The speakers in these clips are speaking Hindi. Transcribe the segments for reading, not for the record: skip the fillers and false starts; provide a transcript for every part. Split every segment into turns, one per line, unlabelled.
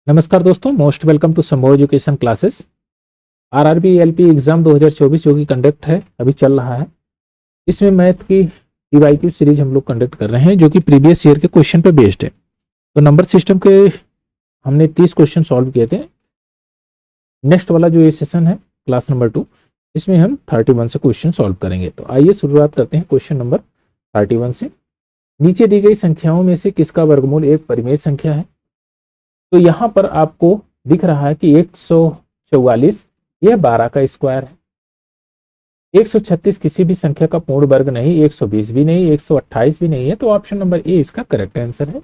नमस्कार दोस्तों, मोस्ट वेलकम टू संभव education classes. RRB LP exam 2024 जो कि कंडक्ट है अभी चल रहा है। इसमें मैथ की पीवाईक्यू सीरीज हम लोग कंडक्ट कर रहे हैं जो कि प्रीवियस ईयर के क्वेश्चन पे बेस्ड है। तो नंबर सिस्टम के हमने 30 क्वेश्चन सॉल्व किए थे। नेक्स्ट वाला जो ये सेशन है क्लास नंबर 2, इसमें हम 31 से क्वेश्चन सॉल्व करेंगे। तो आइए शुरुआत करते हैं क्वेश्चन नंबर 31 से। नीचे दी गई संख्याओं में से किसका वर्गमूल एक परिमेय संख्या है? तो यहां पर आपको दिख रहा है कि 144 यह 12 का स्क्वायर है। 136 किसी भी संख्या का पूर्ण वर्ग नहीं, 120 भी नहीं, 128 भी नहीं है। तो ऑप्शन नंबर ए इसका करेक्ट आंसर है।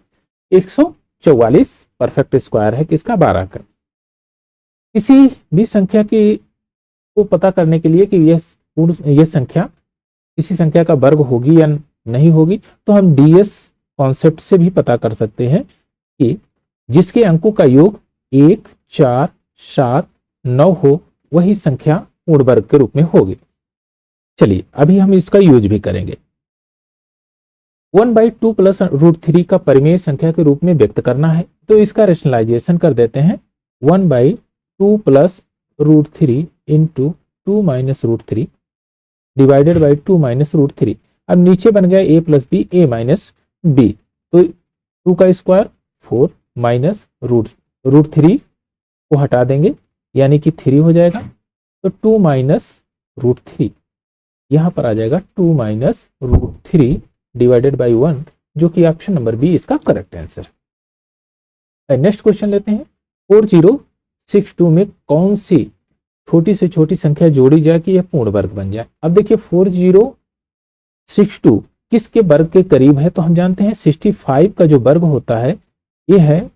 144 परफेक्ट स्क्वायर है किसका? 12 का। किसी भी संख्या की को पता करने के लिए कि यह संख्या किसी संख्या का वर्ग होगी या नहीं होगी, तो हम डीएस कॉन्सेप्ट से भी पता कर सकते हैं कि जिसके अंकों का योग 1, 4, 7, 9 हो वही संख्या पूर्ण वर्ग के रूप में होगी। चलिए अभी हम इसका यूज भी करेंगे। 1/2 प्लस √3 का परिमेय संख्या के रूप में व्यक्त करना है, तो इसका रेशनलाइजेशन कर देते हैं। 1/2 plus √3 into 2 minus √3 divided by 2 minus √3। अब नीचे बन गया a plus B, a minus B. तो 2 का स्क्वायर 4 माइनस √3 को हटा देंगे यानी कि 3 हो जाएगा। तो 2 माइनस √3 यहां पर आ जाएगा 2 माइनस √3 डिवाइडेड बाई 1, जो कि ऑप्शन नंबर बी इसका करेक्ट आंसर है। नेक्स्ट क्वेश्चन लेते हैं। 4062 में कौन सी छोटी से छोटी संख्या जोड़ी जाए कि यह पूर्ण वर्ग बन जाए? अब देखिए 4062 किसके वर्ग के करीब है? तो हम जानते हैं 65 का जो वर्ग होता है ये है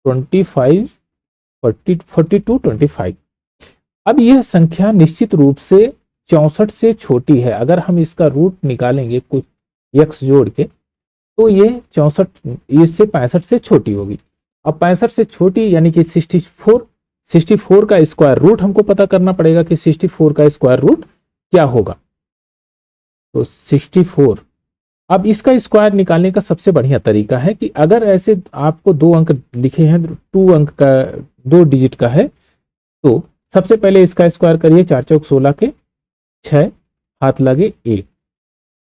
25, 42, 25। अब यह संख्या निश्चित रूप से 64 से छोटी है। अगर हम इसका रूट निकालेंगे कुछ x जोड़ के, तो ये 64 इससे 65 से छोटी होगी। अब 65 से छोटी यानी कि 64 का स्क्वायर रूट हमको पता करना पड़ेगा कि 64 का स्क्वायर रूट क्या होगा। तो 64, अब इसका स्क्वायर निकालने का सबसे बढ़िया तरीका है कि अगर ऐसे आपको 2 अंक लिखे हैं, 2 अंक का 2 डिजिट का है, तो सबसे पहले इसका स्क्वायर करिए। 4 चौक 16 के 6 हाथ लगे 1,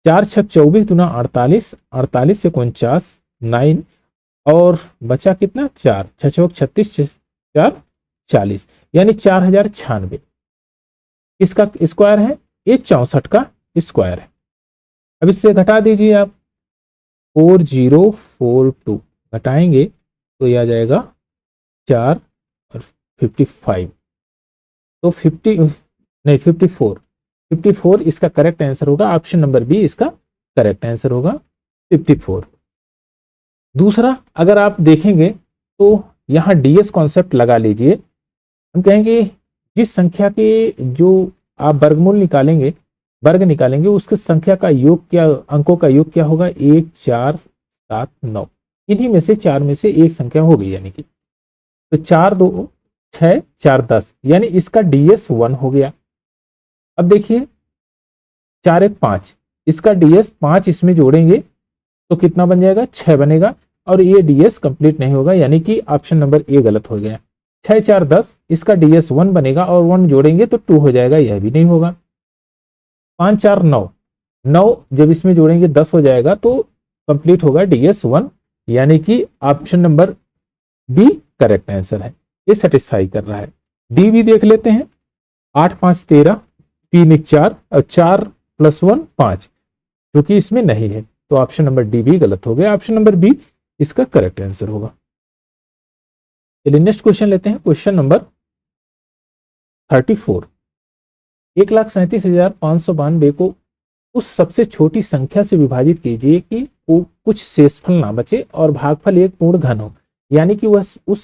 4 छक 24 दूना 48, 48 से 49 9 और बचा कितना? 4, 6 चौक 36, 4 40 यानी 4096 इसका स्क्वायर है। ये 64 का स्क्वायर है। अब इससे घटा दीजिए आप। 4042 घटाएंगे तो यह आ जाएगा 4 और 55, तो 54 इसका करेक्ट आंसर होगा। ऑप्शन नंबर बी इसका करेक्ट आंसर होगा 54। दूसरा अगर आप देखेंगे तो यहां डीएस कॉन्सेप्ट लगा लीजिए। हम कहेंगे जिस संख्या के जो आप वर्गमूल निकालेंगे, वर्ग निकालेंगे, उसके संख्या का योग क्या, अंकों का योग क्या होगा? 1, 4, 7, 9। इन्हीं में से 4 में से एक संख्या होगी यानी कि, तो 4 2 6 4 10 यानी इसका डीएस 1 हो गया। अब देखिए 4 1 5, इसका डीएस 5 इसमें जोड़ेंगे तो कितना बन जाएगा? 6 बनेगा और ये डीएस कंप्लीट नहीं होगा यानी कि ऑप्शन नंबर ए गलत हो गया। 6 4 10, इसका डीएस 1 बनेगा और 1 जोड़ेंगे तो 2 हो जाएगा, यह भी नहीं होगा। 5 4 9, 9 जब इसमें जोड़ेंगे 10 हो जाएगा तो कंप्लीट होगा डीएस 1 यानी कि option number B correct answer है। ये सेटिस्फाई कर रहा है। डी भी देख लेते हैं। 8 5 13, 3 1 4 और 4 + 1 5, जो कि इसमें नहीं है, तो ऑप्शन नंबर डी भी गलत हो गया। ऑप्शन नंबर बी इसका करेक्ट आंसर होगा। चलिए नेक्स्ट क्वेश्चन लेते हैं। Question number 34। 1,37,592 को उस सबसे छोटी संख्या से विभाजित कीजिए कि वो कुछ शेषफल ना बचे और भागफल एक पूर्ण घन हो, यानी कि वह वो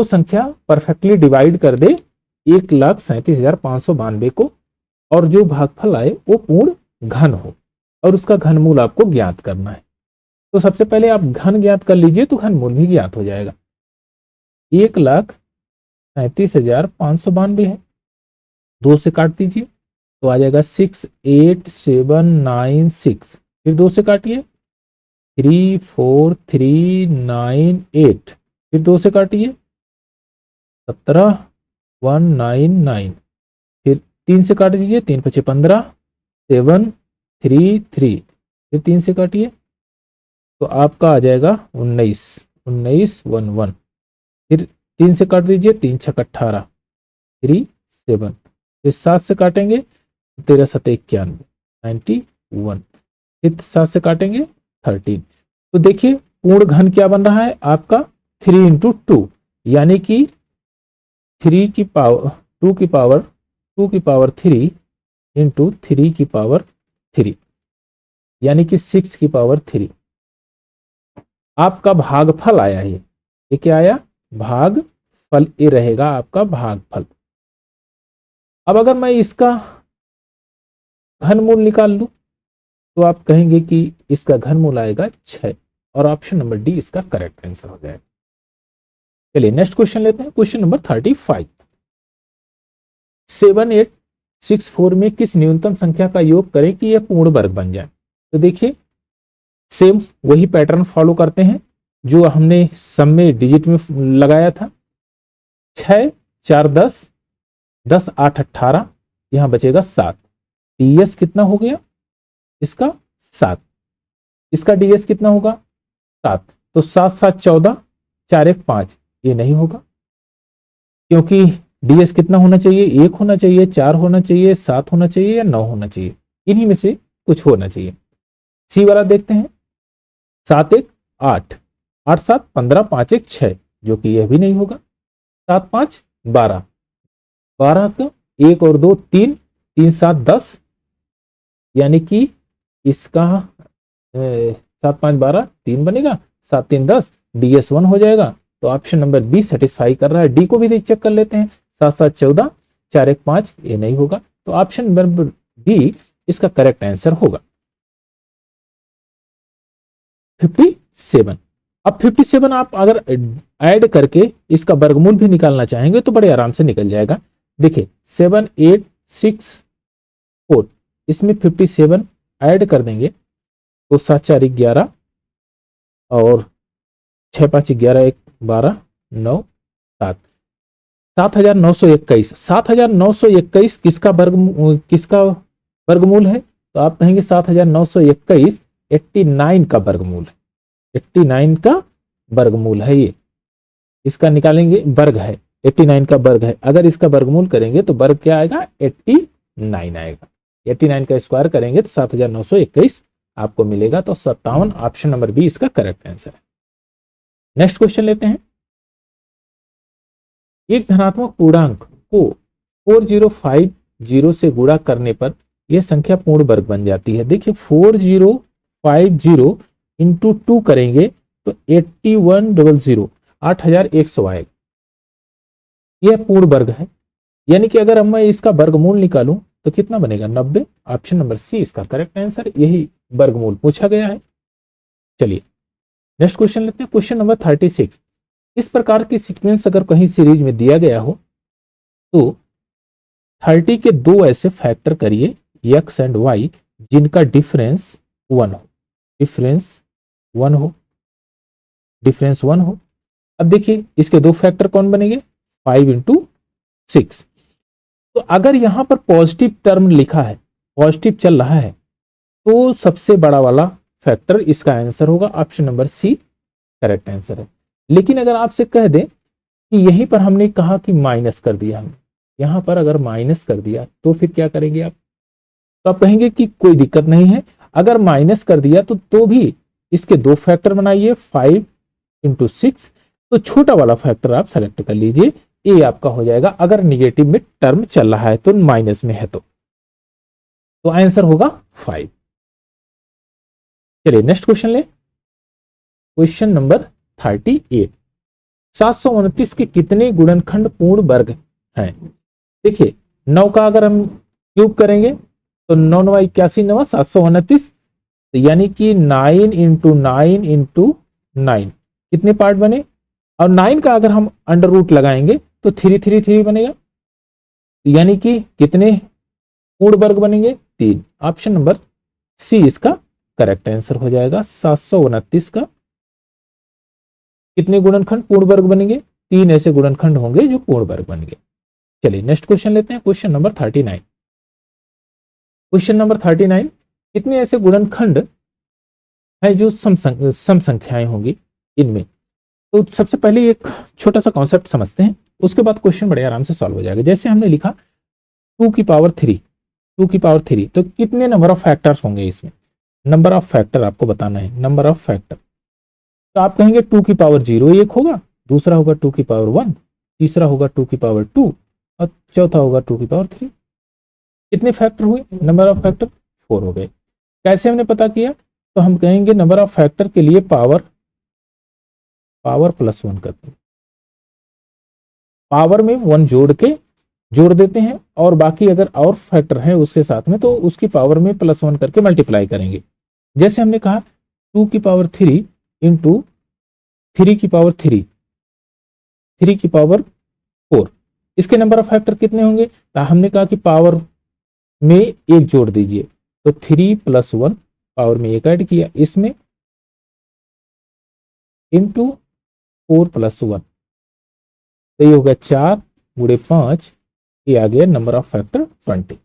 संख्या परफेक्टली डिवाइड कर दे 1,37,592 को और जो भागफल आए वो पूर्ण घन हो और उसका घनमूल आपको ज्ञात करना है। तो सबसे पहले आप घन ज्ञात कर लीजिए तो घनमूल भी ज्ञात हो जाएगा। 1,37,592 है, 2 से काट दीजिए तो आ जाएगा 68796, फिर 2 से काटिए 34398, फिर 2 से काटिए 17 199, फिर 3 से काट दीजिए 3 5 15 7 3 3, फिर 3 से काटिए तो आपका आ जाएगा 19 19 1 1, फिर 3 से काट दीजिए 3 6 18 3 7, फिर 7 से काटेंगे 13 7 91 91, फिर 7 से काटेंगे 13। तो देखिए पूर्ण घन क्या बन रहा है आपका 3 इंटू 2, यानी कि 3 की पावर 2 की पावर 2 की पावर 3 इंटू 3 की पावर 3, यानी कि 6 की पावर 3 आपका भागफल आया। ये क्या आया? भागफल। ये रहेगा आपका भागफल। अब अगर मैं इसका घनमूल निकाल लूं तो आप कहेंगे कि इसका घनमूल आएगा 6, और ऑप्शन नंबर डी इसका करेक्ट आंसर हो जाएगा। चलिए नेक्स्ट क्वेश्चन लेते हैं, क्वेश्चन नंबर 35। 7864 में किस न्यूनतम संख्या का योग करें कि यह पूर्ण वर्ग बन जाए? तो देखिए सेम वही पैटर्न फॉलो करते हैं जो हमने सम में डिजिट में लगाया था। 6 4 10 10 8 18, यहां बचेगा 7। डीएस कितना हो गया इसका? 7। इसका डीएस कितना होगा? 7। तो 7 7 14, 4 1 5, ये नहीं होगा क्योंकि डीएस कितना होना चाहिए? 1 होना चाहिए, 4 होना चाहिए, 7 होना चाहिए या 9 होना चाहिए, इन्हीं में से कुछ होना चाहिए। सी वाला देखते हैं। 7 1 8, 8 7 15, 5 1 6, जो कि यह भी नहीं होगा। 7 5 12, 12 का 1 और 2 3, 3 7 10, यानी कि इसका 7 5 12 3 बनेगा, 7 3 10, डीएस 1 हो जाएगा। तो ऑप्शन नंबर बी सेटिस्फाई कर रहा है। डी को भी चेक कर लेते हैं। 7 7 14, 4 1 5, ये नहीं होगा। तो ऑप्शन नंबर बी इसका करेक्ट आंसर होगा। 57। अब 57 आप अगर ऐड करके इसका वर्गमूल भी निकालना चाहेंगे तो बड़े आराम से निकल जाएगा। देखिए 7 8 6 4, इसमें 57 ऐड कर देंगे तो 7 4 11 और 6 5 11 1 12 9 7, 7921। 7921 किसका वर्गमूल है? तो आप कहेंगे 7921 89 का वर्गमूल है। 89 का वर्गमूल है ये, इसका निकालेंगे, वर्ग है, 89 का वर्ग है। अगर इसका वर्गमूल करेंगे तो वर्ग क्या आएगा? 89 आएगा। 89 का स्क्वायर करेंगे तो 7921 आपको मिलेगा। तो 57, ऑप्शन नंबर बी इसका करेक्ट आंसर है। नेक्स्ट क्वेश्चन लेते हैं। एक धनात्मक पूर्णांक को 4050 से गुणा करने पर यह संख्या पूर्ण वर्ग बन जाती है। देखिए 4050 इंटू 2 करेंगे तो 8100, 8100 आएगा। यह पूर्ण वर्ग है, यानी कि अगर मैं इसका वर्गमूल निकालूं तो कितना बनेगा? 90। ऑप्शन नंबर सी इसका करेक्ट आंसर, यही वर्गमूल पूछा गया है। चलिए नेक्स्ट क्वेश्चन लेते हैं, क्वेश्चन नंबर 36। इस प्रकार की सीक्वेंस अगर कहीं सीरीज में दिया गया हो तो 30 के दो ऐसे फैक्टर करिए x एंड y जिनका डिफरेंस 1 हो, डिफरेंस 1 हो, डिफरेंस 1 हो। अब देखिए इसके दो फैक्टर कौन बनेंगे? 5 इंटू 6। तो अगर यहां पर पॉजिटिव टर्म लिखा है, पॉजिटिव चल रहा है, तो सबसे बड़ा वाला फैक्टर इसका आंसर होगा। Option number C correct answer है। लेकिन अगर आपसे कह दें कि यहीं पर हमने कहा कि माइनस कर दिया, हमने यहां पर अगर माइनस कर दिया तो फिर क्या करेंगे आप? तो आप कहेंगे कि कोई दिक्कत नहीं है, अगर माइनस कर दिया तो भी इसके दो फैक्टर बनाइए, 5 इंटू 6। तो छोटा वाला फैक्टर आप सेलेक्ट कर लीजिए, ए आपका हो जाएगा। अगर निगेटिव में टर्म चल रहा है तो माइनस में है तो आंसर होगा 5। चलिए नेक्स्ट क्वेश्चन ले, क्वेश्चन नंबर 38। 729 के कितने गुणनखंड पूर्ण वर्ग हैं? देखिए 9 का अगर हम क्यूब करेंगे तो 9 9 81 9 729, यानी कि 9 इंटू 9 इंटू 9 कितने पार्ट बने? और 9 का अगर हम अंडर रूट लगाएंगे तो 3 3 3 बनेगा, यानी कि कितने पूर्ण वर्ग बनेंगे? 3। ऑप्शन नंबर सी इसका करेक्ट आंसर हो जाएगा। 729 का कितने गुणनखंड पूर्ण वर्ग बनेंगे? 3 ऐसे गुणनखंड होंगे जो पूर्ण वर्ग बन गए। चलिए नेक्स्ट क्वेश्चन लेते हैं, क्वेश्चन नंबर 39। क्वेश्चन नंबर 39, कितने ऐसे गुणनखंड हैं जो सम संख्याएं होंगी इनमें? तो सबसे पहले एक छोटा सा कॉन्सेप्ट समझते हैं, उसके बाद क्वेश्चन बड़े आराम से सॉल्व हो जाएगा। जैसे हमने लिखा 2 की पावर 3, 2 की पावर 3, तो कितने नंबर ऑफ फैक्टर्स होंगे इसमें? नंबर ऑफ फैक्टर आपको बताना है, नंबर ऑफ फैक्टर। तो आप कहेंगे 2 की पावर 0 एक होगा, दूसरा होगा 2 की पावर 1, तीसरा होगा 2 की पावर 2 और चौथा होगा 2 की पावर 3। कितने फैक्टर हुए? नंबर ऑफ फैक्टर 4 हो गए। कैसे हमने पता किया? तो हम कहेंगे नंबर ऑफ फैक्टर के लिए पावर +1 करते हैं, पावर में 1 जोड़ देते हैं और बाकी अगर और फैक्टर है उसके साथ में तो उसकी पावर में +1 करके मल्टीप्लाई करेंगे। जैसे हमने कहा 2 की पावर 3 इंटू 3 की पावर 3, 3 की पावर 4, इसके नंबर ऑफ फैक्टर कितने होंगे? तो हमने कहा कि पावर में 1 जोड़ दीजिए, तो 3 + 1, पावर में 1 ऐड किया इसमें, इंटू 4 + 1, तो ये हो गया 4 × 5, ये आ गया number of factor 20।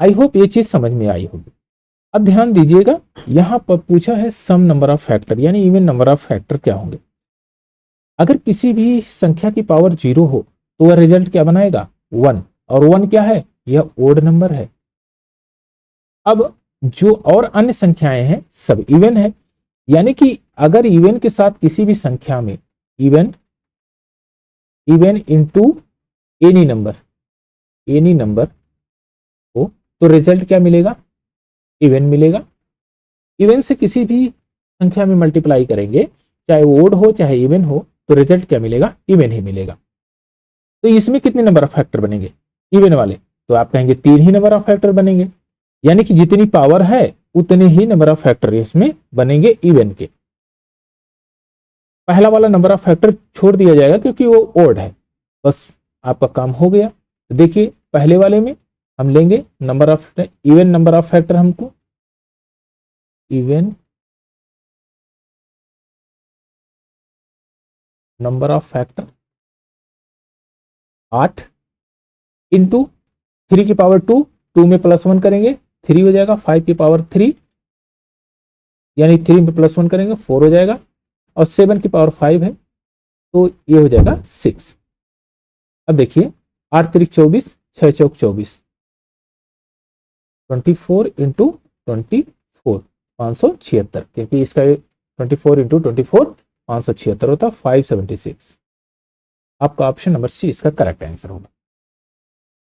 I hope ये चीज समझ में आई होगी। अब ध्यान दीजिएगा, यहां पर पूछा है सम नंबर ऑफ फैक्टर यानी इवन नंबर ऑफ फैक्टर क्या होंगे। अगर किसी भी संख्या की पावर 0 हो तो वह रिजल्ट क्या बनाएगा? 1, और 1 क्या है? यह ओड नंबर है। अब जो और अन्य संख्याएं हैं सब इवन है, यानी कि अगर इवन के साथ किसी भी संख्या में इवन इंटू एनी नंबर हो तो रिजल्ट क्या मिलेगा? इवन मिलेगा। इवन से किसी भी संख्या में मल्टीप्लाई करेंगे, चाहे वो ओड हो चाहे इवन हो, तो रिजल्ट क्या मिलेगा? इवन ही मिलेगा। तो इसमें कितने नंबर ऑफ फैक्टर बनेंगे इवन वाले? तो आप कहेंगे 3 ही नंबर ऑफ फैक्टर बनेंगे, यानी कि जितनी पावर है उतने ही नंबर ऑफ फैक्टर इसमें बनेंगे इवन के। पहला वाला नंबर ऑफ फैक्टर छोड़ दिया जाएगा क्योंकि वो ओड है, बस आपका काम हो गया। तो देखिए पहले वाले में हम लेंगे number of even number of factor, हमको even number of factor 8 into 3 की पावर 2, 2 में +1 करेंगे 3 हो जाएगा, 5 की पावर 3 यानी 3 में +1 करेंगे 4 हो जाएगा, और 7 की पावर 5 है तो ये हो जाएगा 6। अब देखिए 8 3 24, 6 चौक 24, 24 इंटू 24 576, क्योंकि इसका 24 इंटू 24 576 होता है 576। आपका ऑप्शन नंबर सी इसका करेक्ट आंसर होगा।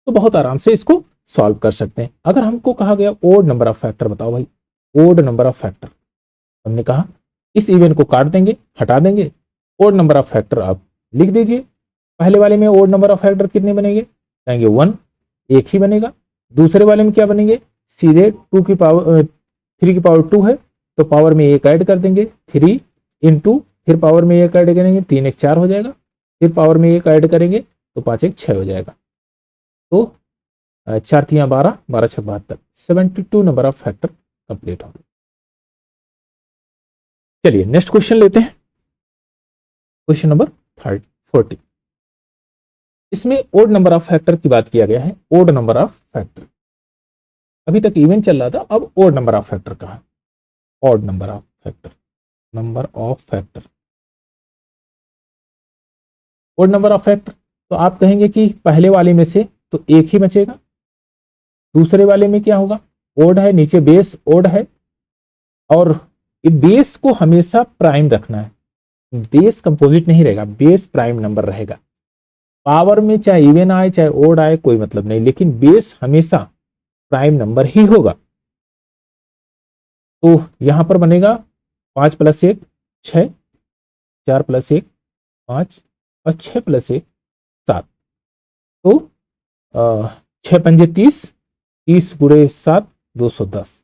तो बहुत आराम से इसको सॉल्व कर सकते हैं। अगर हमको कहा गया ओड नंबर ऑफ फैक्टर बताओ भाई, ओड नंबर ऑफ फैक्टर, हमने कहा इस इवन को काट देंगे, हटा देंगे, ओड नंबर ऑफ फैक्टर आप लिख दीजिए। पहले वाले में ओड नंबर ऑफ फैक्टर कितने बनेंगे? कहेंगे 1, एक ही बनेगा। दूसरे वाले में क्या बनेंगे? सीधे 2 की पावर 3 की पावर 2 है तो पावर में 1 ऐड कर देंगे, 3 इंटू फिर पावर में 1 ऐड करेंगे, 3 1 4 हो जाएगा, फिर पावर में 1 ऐड करेंगे तो 5 1 6 हो जाएगा। तो 4 3 12, 12 6 72, 72 नंबर ऑफ फैक्टर कंप्लीट हो गए। चलिए नेक्स्ट क्वेश्चन लेते हैं, क्वेश्चन नंबर 40। इसमें ओड नंबर ऑफ फैक्टर की बात किया गया है, ओड नंबर ऑफ फैक्टर। अभी तक इवन चल रहा था, अब ओड नंबर ऑफ फैक्टर कहा, odd number of factor, number of factor, odd number of factor. तो आप कहेंगे कि पहले वाले में से तो एक ही बचेगा, दूसरे वाले में क्या होगा? ओड है, नीचे बेस ओड है, और बेस को हमेशा प्राइम रखना है, बेस कंपोजिट नहीं रहेगा, बेस प्राइम नंबर रहेगा। पावर में चाहे इवन आए चाहे ओड आए कोई मतलब नहीं, लेकिन बेस हमेशा प्राइम नंबर ही होगा। तो यहां पर बनेगा 5 + 1 6, 4 + 1 5 और 6 + 1 7, तो 6 पंजे 30, 30 × 7 210,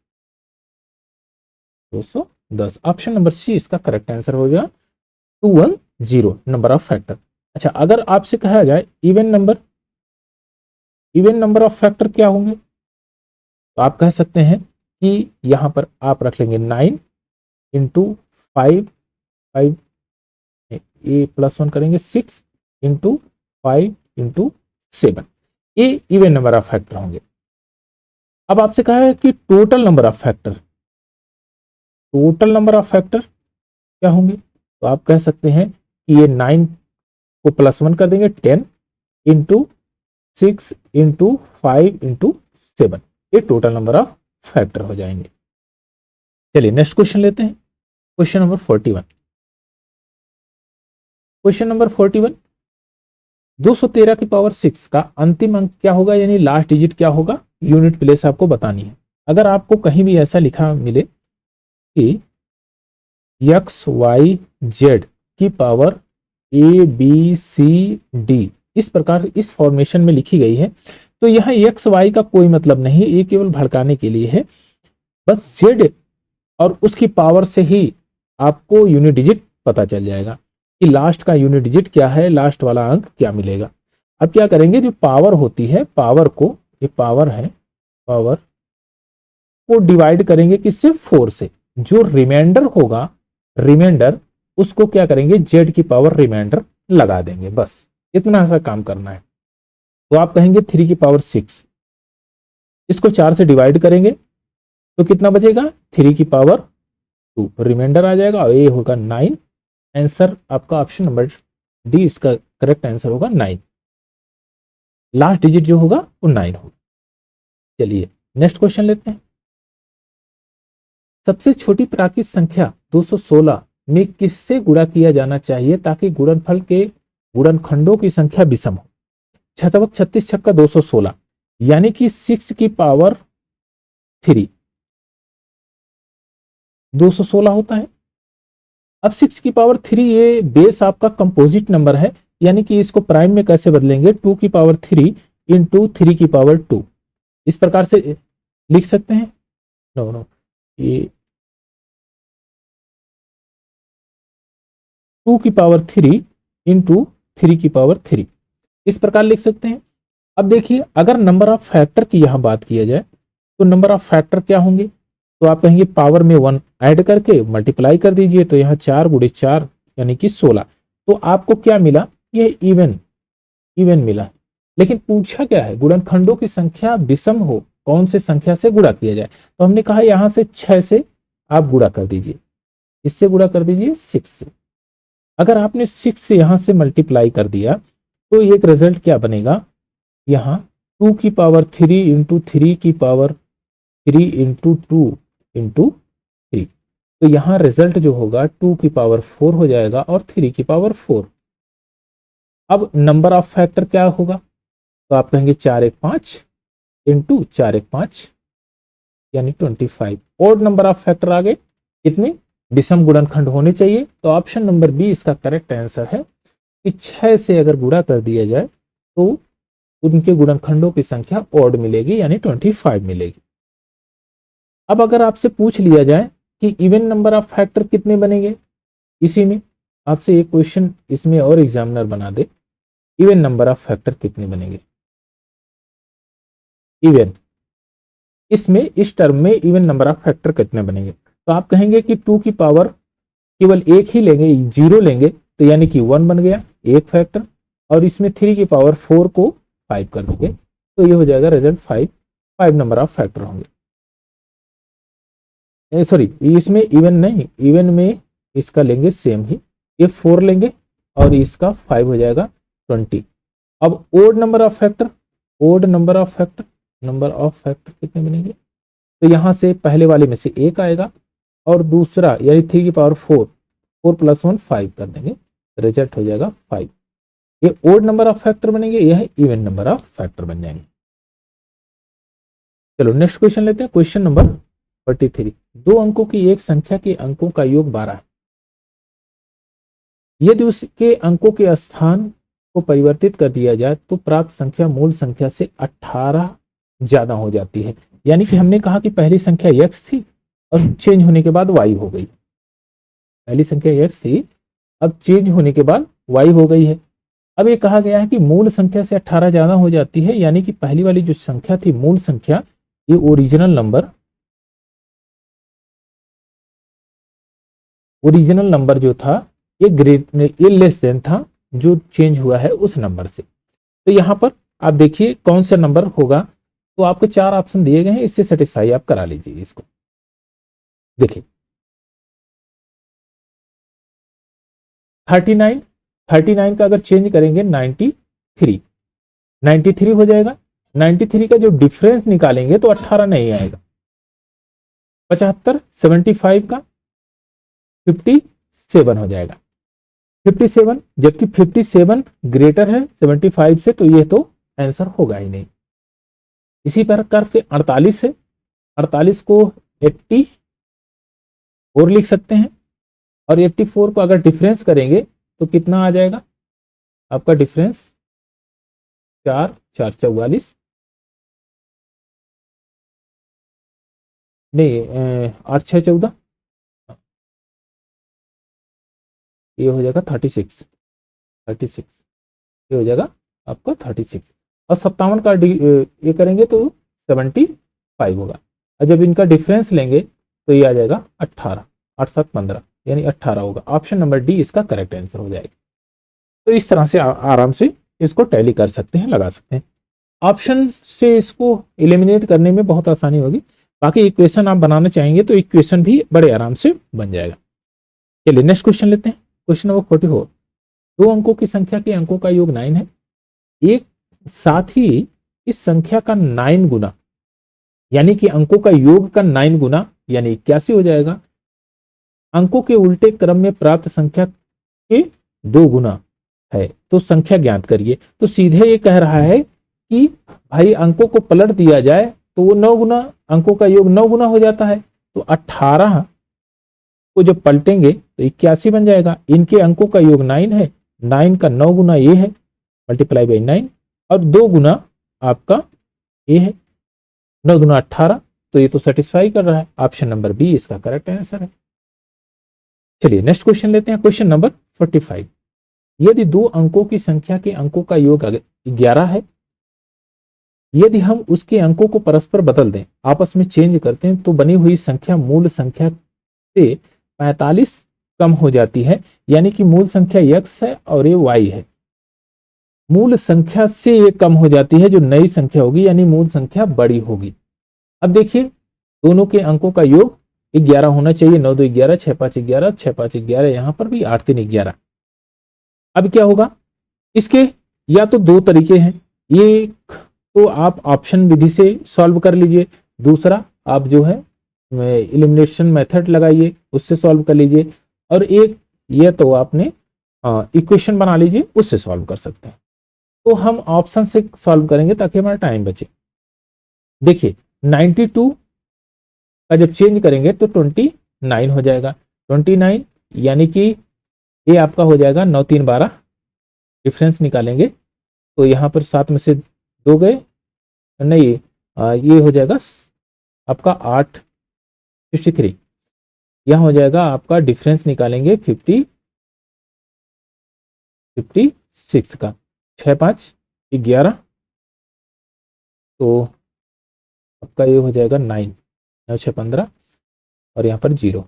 210। ऑप्शन नंबर सी इसका करेक्ट आंसर हो जाएगा 210 नंबर ऑफ फैक्टर। अच्छा, अगर आपसे कहा जाए इवन नंबर ऑफ फैक्टर क्या होंगे, तो आप कह सकते हैं कि यहां पर आप रख लेंगे 9 इंटू 5 ए प्लस 1 करेंगे 6 इंटू 5 इंटू 7, ये इवन नंबर ऑफ फैक्टर होंगे। अब आपसे कहा है कि total number of factor, total number of factor क्या होंगे, तो आप कह सकते हैं कि ये 9 को प्लस 1 कर देंगे 10 इंटू 6 इंटू 5 इंटू 7, ये टोटल नंबर ऑफ फैक्टर हो जाएंगे। चलिए नेक्स्ट क्वेश्चन लेते हैं, क्वेश्चन नंबर 41। क्वेश्चन नंबर 41, 213 की पावर 6 का अंतिम अंक क्या होगा, यानी लास्ट डिजिट क्या होगा, यूनिट प्लेस आपको बतानी है। अगर आपको कहीं भी ऐसा लिखा मिले कि XYZ की पावर ABCD इस प्रकार इस फॉर्मेशन में लिखी गई है, तो यह XY का कोई मतलब नहीं, ये केवल भड़काने के लिए है। बस Z और उसकी पावर से ही आपको यूनिट डिजिट पता चल जाएगा कि लास्ट का यूनिट डिजिट क्या है, लास्ट वाला अंक क्या मिलेगा। अब क्या करेंगे, जो पावर होती है, पावर को, ये पावर है, पावर को डिवाइड करेंगे किससे, 4 से। जो रिमाइंडर होगा, रिमाइंडर उसको क्या करेंगे, Z की पावर रिमाइंडर लगा देंगे, बस इतना सा काम करना है। तो आप कहेंगे 3 की पावर 6, इसको 4 से डिवाइड करेंगे तो कितना बचेगा, 3 की पावर 2 रिमाइंडर आ जाएगा और ये होगा 9। आंसर आपका ऑप्शन नंबर डी इसका करेक्ट आंसर होगा 9। लास्ट डिजिट जो होगा वो 9 होगा। चलिए नेक्स्ट क्वेश्चन लेते हैं। सबसे छोटी प्राकृतिक संख्या 216 में किससे गुणा किया जाना चाहिए ताकि गुणनफल के गुणनखंडों की संख्या विषम हो। शतवक 36 छक्का 216 यानी कि 6 की पावर 3 216 होता है। अब 6 की पावर 3 ये बेस आपका कंपोजिट नंबर है, यानी कि इसको प्राइम में कैसे बदलेंगे, 2 की पावर 3 इंटू 3 की पावर 2 इस प्रकार से लिख सकते हैं। नो ये 2 की पावर 3 इंटू 3 की पावर 3 इस प्रकार लिख सकते हैं। अब देखिए अगर नंबर ऑफ फैक्टर की यहां बात किया जाए तो नंबर ऑफ फैक्टर क्या होंगे, तो आप कहेंगे पावर में 1 ऐड करके मल्टीप्लाई कर दीजिए, तो यहाँ 4 गुणे 4 यानी कि 16। तो आपको क्या मिला, ये इवन मिला। लेकिन पूछा क्या है, गुणनखंडों की संख्या विषम हो, कौन से संख्या से गुणा किया जाए, तो हमने कहा यहां से 6 से आप गुणा कर दीजिए, इससे गुणा कर दीजिए 6 से। अगर आपने 6 से यहां से मल्टीप्लाई कर दिया तो एक रिजल्ट क्या बनेगा, यहां 2 की पावर 3 इंटू 3 की पावर 3 इंटू 2 इंटू 3, तो यहां रिजल्ट जो होगा 2 की पावर 4 हो जाएगा और 3 की पावर 4। अब नंबर ऑफ फैक्टर क्या होगा, तो आप कहेंगे 4 1 5 इंटू 4 1 5 यानी 25। ओड नंबर ऑफ फैक्टर आ गए, कितने, विषम गुणनखंड होने चाहिए। तो ऑप्शन नंबर बी इसका करेक्ट आंसर है कि 6 से अगर गुणा कर दिया जाए तो उनके गुणनखंडों की संख्या ओड मिलेगी, यानी 25 मिलेगी। अब अगर आपसे पूछ लिया जाए कि इवन नंबर ऑफ फैक्टर कितने बनेंगे, इसी में आपसे एक क्वेश्चन इसमें और एग्जामिनर बना दे, इवन नंबर ऑफ फैक्टर कितने बनेंगे, इवन इसमें इस टर्म में इवन नंबर ऑफ फैक्टर कितने बनेंगे, तो आप कहेंगे कि 2 की पावर केवल एक ही लेंगे, 0 लेंगे, तो यानी कि 1 बन गया एक फैक्टर, और इसमें 3 की पावर 4 को 5 कर देंगे, तो ये हो जाएगा रिजल्ट 5 नंबर ऑफ फैक्टर होंगे। सॉरी इसमें इवन नहीं, इवन में इसका लेंगे सेम ही, ये 4 लेंगे और इसका 5 हो जाएगा 20। अब odd number of factor, odd number of factor कितने बनेंगे, तो यहां से पहले वाले में से एक आएगा और दूसरा यानी 3 की पावर 4 प्लस 1 5 कर देंगे, रिजल्ट हो जाएगा 5। ये ओड नंबर ऑफ फैक्टर बनेंगे, यह इवन नंबर ऑफ फैक्टर बन जाएंगे। चलो नेक्स्ट क्वेश्चन लेते हैं, क्वेश्चन नंबर 43। 2 अंकों की एक संख्या के अंकों का योग 12 है, यदि उसके अंकों के स्थान को परिवर्तित कर दिया जाए तो प्राप्त संख्या मूल संख्या से 18 ज्यादा हो जाती है। यानी कि हमने कहा कि पहली संख्या x थी और चेंज होने के बाद y हो गई, पहली संख्या x थी अब चेंज होने के बाद y हो गई है। अब ये कहा गया है कि मूल संख्या से 18 ज्यादा हो जाती है, यानी कि पहली वाली जो संख्या थी मूल संख्या, ये ओरिजिनल नंबर जो था ये लेस देन था जो चेंज हुआ है उस नंबर से। तो यहां पर आप देखिए कौन सा नंबर होगा, तो आपको 4 ऑप्शन दिए गए हैं, इससे सेटिस्फाई आप करा लीजिए इसको। देखिए 39 का अगर चेंज करेंगे 93 हो जाएगा। 93 का जो डिफरेंस निकालेंगे तो 18 नहीं आएगा। 75 75 का 57 हो जाएगा। 57, जबकि 57 ग्रेटर है 75 से, तो ये तो आंसर होगा ही नहीं। इसी प्रकार से 48 है, 48 को 84 लिख सकते हैं, और 84 को अगर डिफरेंस करेंगे तो कितना आ जाएगा आपका डिफरेंस, 4 4 44 नहीं 8 6 14, ये हो जाएगा 36 ये हो जाएगा आपका 36। और 57 का ये करेंगे तो 75 होगा, और जब इनका डिफरेंस लेंगे तो ये आ जाएगा 18, 8 7 15 यानी 18 होगा। ऑप्शन नंबर डी इसका करेक्ट आंसर हो जाएगा। तो इस तरह से आराम से इसको टैली कर सकते हैं, लगा सकते हैं। ऑप्शन से इसको एलिमिनेट करने में बहुत आसानी होगी। बाकी इक्वेशन आप बनाना चाहेंगे तो इक्वेशन भी बड़े आराम से बन जाएगा। चलिए नेक्स्ट क्वेश्चन लेते हैं। क्वेश्चन नंबर 44, 2 अंकों की संख्या के अंकों का योग 9 है। एक साथ ही इस संख्या का 9 गुना, यानी कि अंकों का योग का 9 गुना यानी 81 हो जाएगा। अंकों के उल्टे क्रम में प्राप्त संख्या के 2 गुना है, तो संख्या ज्ञात करिए। तो सीधे ये कह रहा है कि भाई अंकों को पलट दिया जाए तो वो 9 गुना, अंकों का योग 9 गुना हो जाता है। तो 18 को जब पलटेंगे तो 81 बन जाएगा। इनके अंकों का योग 9 है, 9 का 9 गुना ये है, मल्टीप्लाई बाई 9, और 2 गुना आपका ये है, 9 गुना 18, तो ये तो सेटिस्फाई कर रहा है। ऑप्शन नंबर बी इसका करेक्ट आंसर है। चलिए नेक्स्ट क्वेश्चन लेते हैं। क्वेश्चन नंबर 45, यदि 2 अंकों की संख्या के अंकों का योग 11 है, यदि हम उसके अंकों को परस्पर बदल दें, आपस में चेंज करते हैं, तो बनी हुई संख्या मूल संख्या से 45 कम हो जाती है। यानी कि मूल संख्या x है और ये y है। मूल संख्या से ये कम हो जाती है, जो नई संख्या होगी यानी मूल संख्या बड़ी होगी। अब देखिए दोनों के अंकों का योग 11 होना चाहिए। 9 2 11, 6 5 11, 6 5 11, यहां पर भी 8 3 11। अब क्या होगा, इसके या तो 2 तरीके हैं, ये तो आप ऑप्शन विधि से सॉल्व कर लीजिए, दूसरा आप जो है एलिमिनेशन मेथड लगाइए उससे सॉल्व कर लीजिए, और एक ये तो आपने इक्वेशन बना लीजिए उससे सॉल्व कर सकते हैं। तो हम ऑप्शन से सॉल्व करेंगे ताकि हमारा टाइम बचे। देखिए 92 का जब चेंज करेंगे तो 29 हो जाएगा। 29 यानी कि ये आपका हो जाएगा 9 3 12, डिफरेंस निकालेंगे तो यहाँ पर 7 में से 2 गए, नहीं ये हो जाएगा आपका 8 63, यहाँ हो जाएगा आपका डिफरेंस निकालेंगे 56 का, 6 5 11, तो आपका ये हो जाएगा 9 9 6 15, और यहाँ पर 0।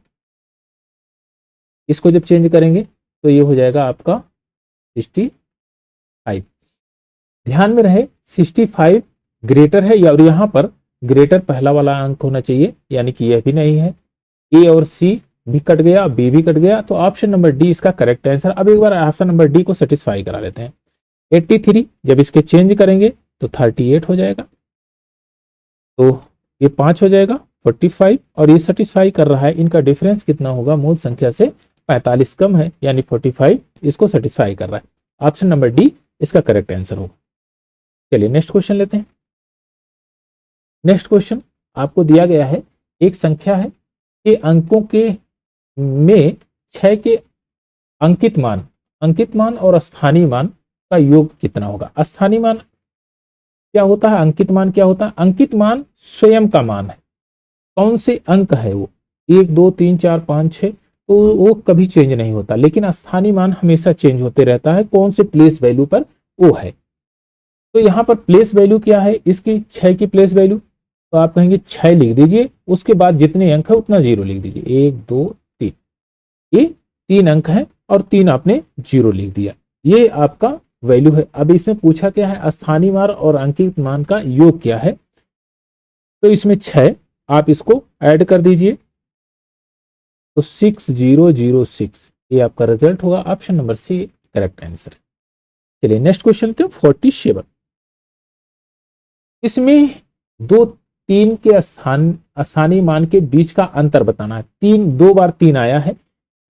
इसको जब चेंज करेंगे तो ये हो जाएगा आपका 65। ध्यान में रहे 65 ग्रेटर है, और यहाँ पर ग्रेटर पहला वाला अंक होना चाहिए, यानी कि यह भी नहीं है। ए और सी भी कट गया, बी भी कट गया, तो ऑप्शन नंबर डी इसका करेक्ट आंसर। अब एक बार ऑप्शन नंबर डी को सेटिस्फाई करा लेते हैं। 83 जब इसके चेंज करेंगे तो 38 हो जाएगा, तो ये 5 हो जाएगा 45, और ये सेटिस्फाई कर रहा है। इनका डिफरेंस कितना होगा, मूल संख्या से 45 कम है, यानी 45 इसको सेटिस्फाई कर रहा है। ऑप्शन नंबर डी इसका करेक्ट आंसर होगा। चलिए नेक्स्ट क्वेश्चन लेते हैं। नेक्स्ट क्वेश्चन आपको दिया गया है, एक संख्या है कि अंकों के में 6 के अंकित मान और स्थानीय मान का योग कितना होगा। स्थानीय मान क्या होता है, अंकित मान क्या होता है। अंकित मान स्वयं का मान है, कौन से अंक है वो, 1 2 3 4 5 6, तो वो कभी चेंज नहीं होता। लेकिन स्थानीय मान हमेशा चेंज होते रहता है, कौन से प्लेस वैल्यू पर वो है। तो यहाँ पर प्लेस वैल्यू क्या है इसकी, 6 की प्लेस वैल्यू, तो आप कहेंगे 6 लिख दीजिए, उसके बाद जितने अंक है उतना 0 लिख दीजिए। 1 2 3, ये 3 अंक है, और 3 आपने 0 लिख दिया। ये आपका वैल्यू है। अब इसमें पूछा क्या है, स्थानीय मान और अंकित मान का योग क्या है, तो इसमें 6 आप इसको ऐड कर दीजिए तो 6006, ये आपका रिजल्ट होगा। Option number C correct answer. चलिए नेक्स्ट क्वेश्चन के 47। इसमें 3 के स्थानीय मान के बीच का अंतर बताना है। 2 बार 3 आया है,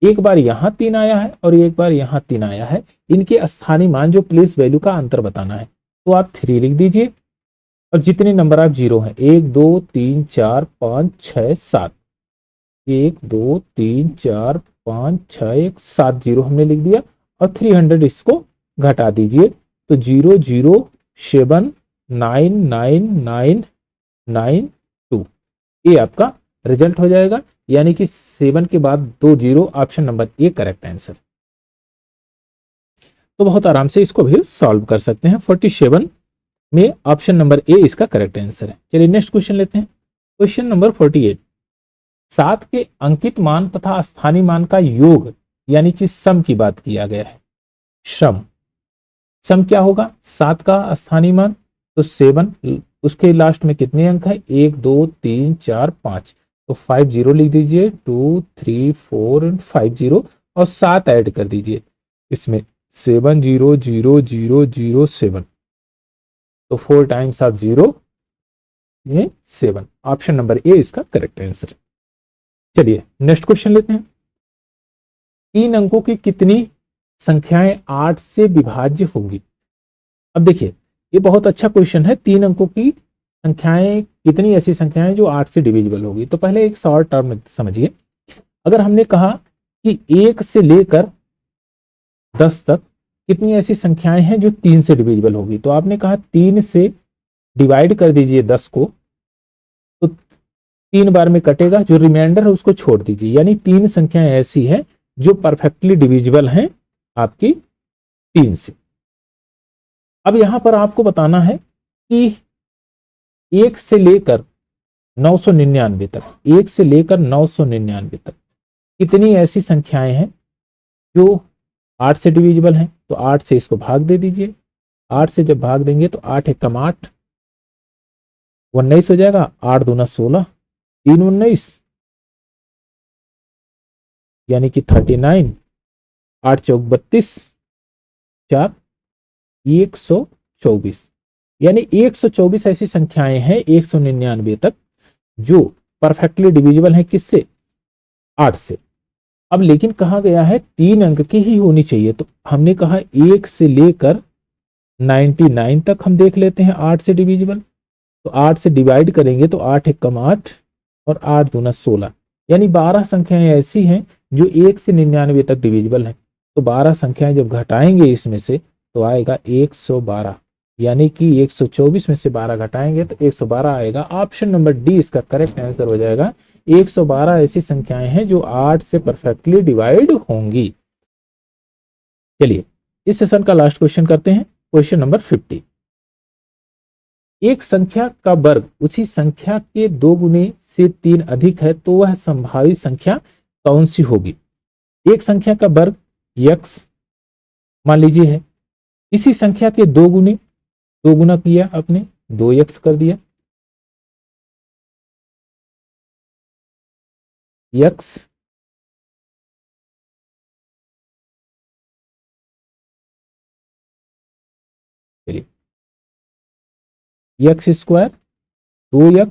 एक बार यहां 3 आया है और एक बार यहां 3 आया है। इनके स्थानीय मान जो प्लेस वैल्यू का अंतर बताना है, तो आप 3 लिख दीजिए और जितने नंबर आप 0 हैं 1 2 3 4 5 6 7, 1 2 3 4 5 6 1 7 0 हमने लिख दिया और 300 इसको घटा दीजिए तो 0 0 7 9 9 9 9 2, ये आपका रिजल्ट हो जाएगा। यानी कि 7 के बाद 2 0, option number A correct answer. तो बहुत आराम से इसको भी सॉल्व कर सकते हैं। 47 में ऑप्शन नंबर ए इसका करेक्ट आंसर है। चलिए नेक्स्ट क्वेश्चन लेते हैं। Question number 48। 7 के अंकित मान तथा स्थानीय मान का योग यानी कि सम की बात किया गया है। सम क्या होगा, 7 का स्थानीय मान तो 7, उसके लास्ट में कितने अंक है 1 2 3 4 5, तो 5 0 लिख दीजिए 2 3 4 एंड 5 0 और 7 ऐड कर दीजिए इसमें 7 0 0 0 0 7, तो 4 टाइम्स ऑफ 0 ये 7, ऑप्शन नंबर ए इसका करेक्ट आंसर है। चलिए नेक्स्ट क्वेश्चन लेते हैं। 3 अंकों की कितनी संख्याएं 8 से विभाज्य होंगी। अब देखिए ये बहुत अच्छा क्वेश्चन है। 3 अंकों की संख्याएं, कितनी ऐसी संख्याएं जो 8 से डिविजिबल होगी। तो पहले एक शॉर्ट टर्म समझिए। अगर हमने कहा कि 1 से लेकर 10 तक कितनी ऐसी संख्याएं हैं जो 3 से डिविजिबल होगी, तो आपने कहा 3 से डिवाइड कर दीजिए 10 को, तो 3 बार में कटेगा, जो रिमाइंडर है उसको छोड़ दीजिए। यानी 3 संख्याएं ऐसी हैं जो परफेक्टली डिविजिबल हैं आपकी 3 से। अब यहां पर आपको बताना है कि 1 से लेकर 999 तक, 1 से लेकर 999 तक कितनी ऐसी संख्याएं हैं जो 8 से डिविजिबल हैं। तो 8 से इसको भाग दे दीजिए। 8 से जब भाग देंगे तो 8 एकम 8, 19 हो जाएगा। 8 दूना 16, 3 19 यानी कि 39, 8 चौक 32, 4 124, यानी 124 ऐसी संख्याएं हैं 199 तक जो परफेक्टली डिविजिबल हैं किससे, 8 से। अब लेकिन कहा गया है 3 अंक की ही होनी चाहिए, तो हमने कहा 1 से लेकर 99 तक हम देख लेते हैं 8 से डिविजिबल। तो 8 से डिवाइड करेंगे तो 8 एकम 8 और 8 दूना 16, यानी 12 संख्याएं ऐसी हैं जो 1 से 99 तक डिविजिबल हैं। तो 12 संख्याएं जब घटाएंगे इसमें से तो आएगा 112, यानी कि 124 में से 12 घटाएंगे तो 112 आएगा। ऑप्शन नंबर डी इसका करेक्ट आंसर हो जाएगा। 112 ऐसी संख्याएं हैं जो 8 से परफेक्टली डिवाइड होंगी। चलिए इस सेशन का लास्ट क्वेश्चन करते हैं। Question number 50। एक संख्या का वर्ग उसी संख्या के 2 गुने से 3 अधिक है तो वह संभावित संख्या कौन सी होगी। एक संख्या का वर्ग x मान लीजिए है, इसी संख्या के 2 गुना किया आपने, 2x कर दिया, x चलिए x स्क्वायर 2x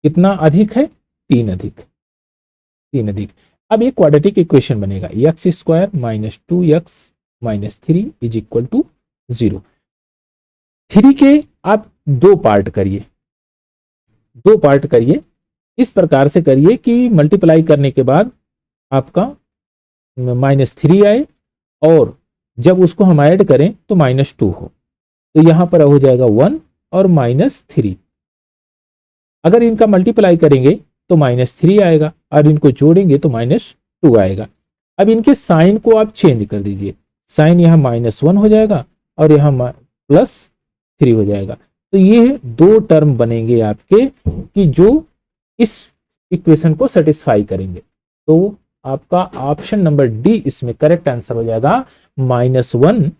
कितना अधिक है, 3 अधिक। अब ये क्वाड्रेटिक इक्वेशन बनेगा, x square minus 2x minus 3 is equal to 0। 3 के आप 2 पार्ट करिए, इस प्रकार से करिए कि मल्टीप्लाई करने के बाद आपका -3 आए और जब उसको हम ऐड करें तो -2 हो, तो यहां पर हो जाएगा 1 और -3। अगर इनका मल्टीप्लाई करेंगे तो -3 आएगा और इनको जोड़ेंगे तो -2 आएगा। अब इनके साइन को आप चेंज कर दीजिए, साइन यहाँ -1 हो जाएगा और यहाँ +3 हो जाएगा। तो ये 2 टर्म बनेंगे आपके कि जो इस इक्वेशन को सेटिस्फाई करेंगे। तो आपका ऑप्शन नंबर डी इसमें करेक्ट आंसर हो जाएगा, -1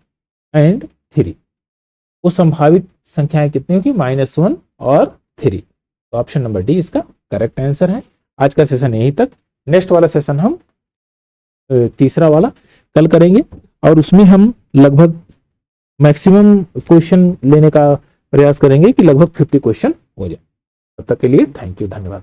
एंड 3। वो संभावित संख्याएं कितनी होगी, -1 और 3। तो ऑप्शन नंबर डी इसका करेक्ट आंसर है। आज का सेशन यहीं तक। नेक्स्ट वाला सेशन हम तीसरा वाला कल करेंगे और उसमें हम लगभग मैक्सिमम क्वेश्चन लेने का प्रयास करेंगे कि लगभग 50 क्वेश्चन हो जाए। तब तक के लिए थैंक यू, धन्यवाद।